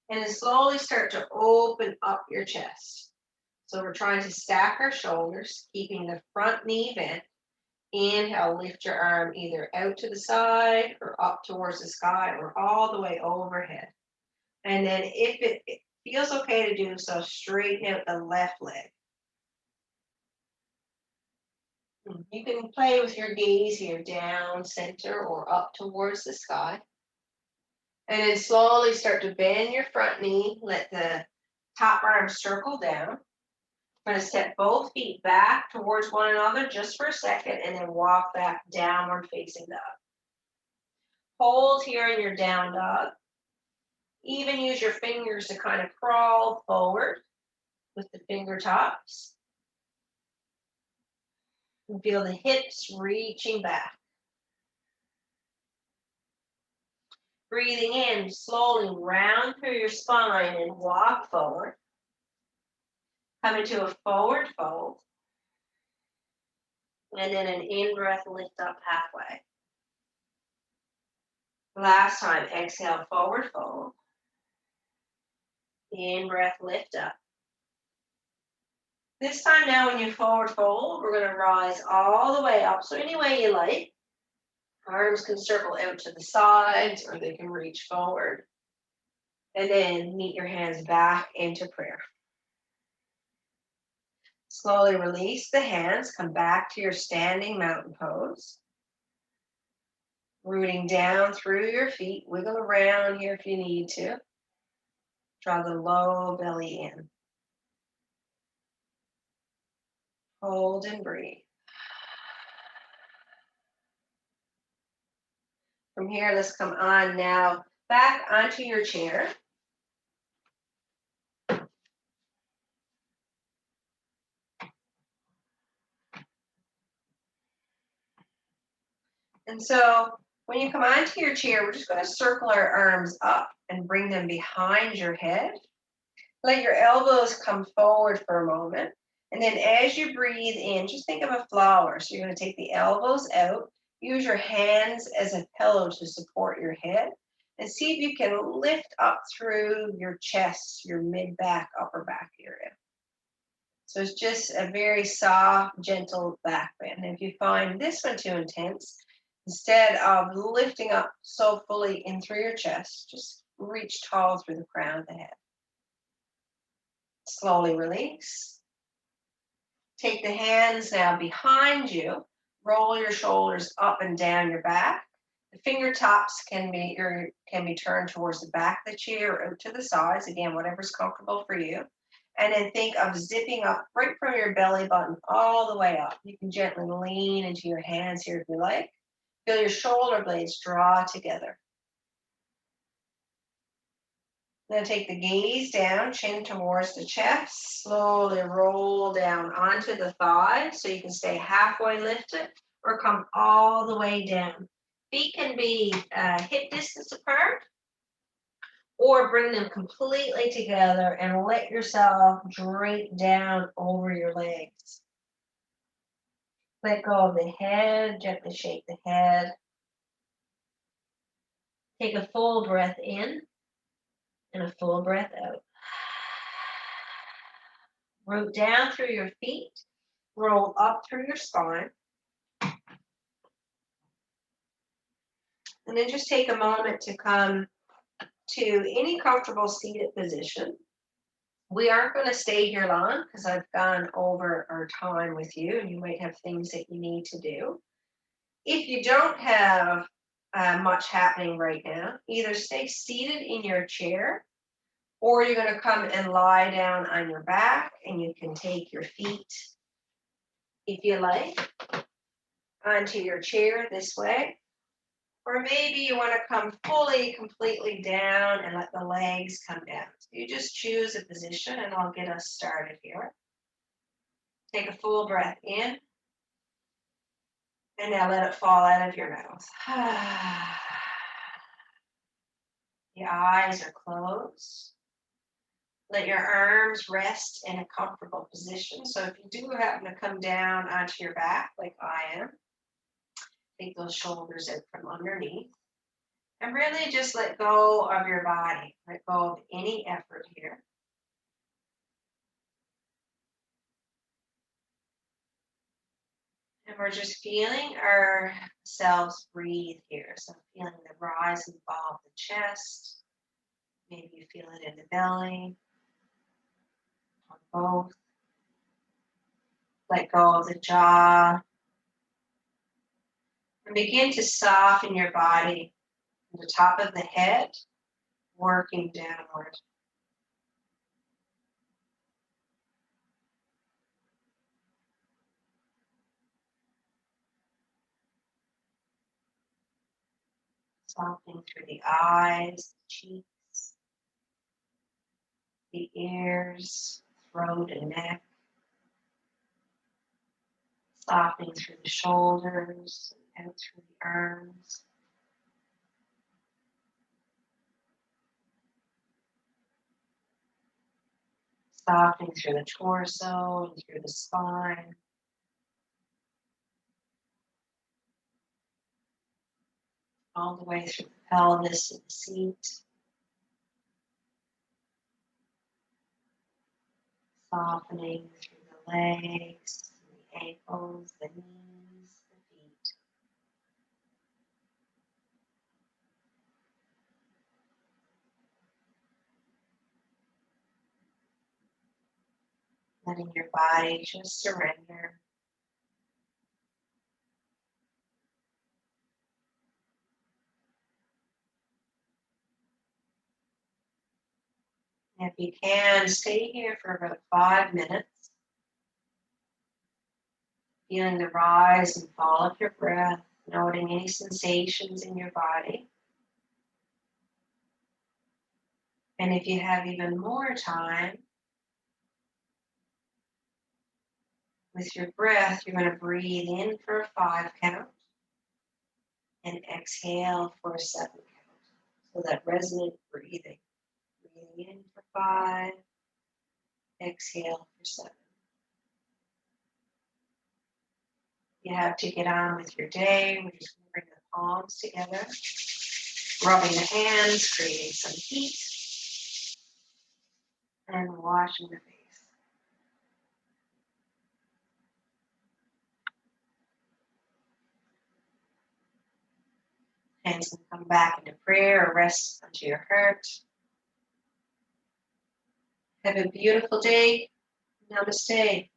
and then slowly start to open up your chest. So we're trying to stack our shoulders, keeping the front knee bent. Inhale, lift your arm either out to the side or up towards the sky, or all the way overhead. And then if it feels okay to do so, straighten out the left leg. You can play with your gaze here, down, center, or up towards the sky. And then slowly start to bend your front knee. Let the top arm circle down. We're going to step both feet back towards one another just for a second and then walk back downward facing dog. Hold here in your down dog. Even use your fingers to kind of crawl forward with the fingertips. And feel the hips reaching back. Breathing in, slowly round through your spine and walk forward. Come into a forward fold. And then an in-breath lift up halfway. Last time, exhale, forward fold. In-breath, lift up. This time now when you forward fold, we're going to rise all the way up. So any way you like. Arms can circle out to the sides or they can reach forward. And then meet your hands back into prayer. Slowly release the hands. Come back to your standing mountain pose. Rooting down through your feet. Wiggle around here if you need to. Draw the low belly in. Hold and breathe. From here, let's come on now back onto your chair. And so when you come onto your chair, we're just going to circle our arms up and bring them behind your head. Let your elbows come forward for a moment. And then as you breathe in, just think of a flower. So you're going to take the elbows out, use your hands as a pillow to support your head, and see if you can lift up through your chest, your mid-back, upper back area. So it's just a very soft, gentle back bend. And if you find this one too intense, instead of lifting up so fully in through your chest, just reach tall through the crown of the head. Slowly release. Take the hands now behind you. Roll your shoulders up and down your back. The fingertips can be turned towards the back of the chair or out to the sides. Again, whatever's comfortable for you. And then think of zipping up right from your belly button all the way up. You can gently lean into your hands here if you like. Feel your shoulder blades draw together. Then take the gaze down, chin towards the chest. Slowly roll down onto the thighs so you can stay halfway lifted or come all the way down. Feet can be hip distance apart or bring them completely together and let yourself drape down over your legs. Let go of the head, gently shake the head. Take a full breath in and a full breath out. Root down through your feet, roll up through your spine. And then just take a moment to come to any comfortable seated position. We aren't going to stay here long because I've gone over our time with you and you might have things that you need to do. If you don't have much happening right now, either stay seated in your chair or you're going to come and lie down on your back and you can take your feet, if you like, onto your chair this way. Or maybe you want to come fully, completely down and let the legs come down. So you just choose a position and I'll get us started here. Take a full breath in. And now let it fall out of your mouth. Your eyes are closed. Let your arms rest in a comfortable position. So if you do happen to come down onto your back like I am, take those shoulders out from underneath. And really just let go of your body. Let go of any effort here. And we're just feeling ourselves breathe here. So feeling the rise and fall of the chest. Maybe you feel it in the belly. On both. Let go of the jaw. And begin to soften your body from the top of the head, working downward. Softening through the eyes, cheeks, the ears, throat, and neck. Softening through the shoulders, and out through the arms. Softening through the torso and through the spine. All the way through the pelvis and the seat. Softening through the legs, the ankles, the knees, the feet. Letting your body just surrender. If you can, stay here for about 5 minutes, feeling the rise and fall of your breath, noting any sensations in your body. And if you have even more time, with your breath, you're going to breathe in for a 5 count and exhale for a 7 count. So that resonant breathing. Breathing in for 5, exhale for 7. You have to get on with your day. We're just going to bring the palms together, rubbing the hands, creating some heat, and washing the face. Hands can come back into prayer or rest onto your heart. Have a beautiful day. Namaste.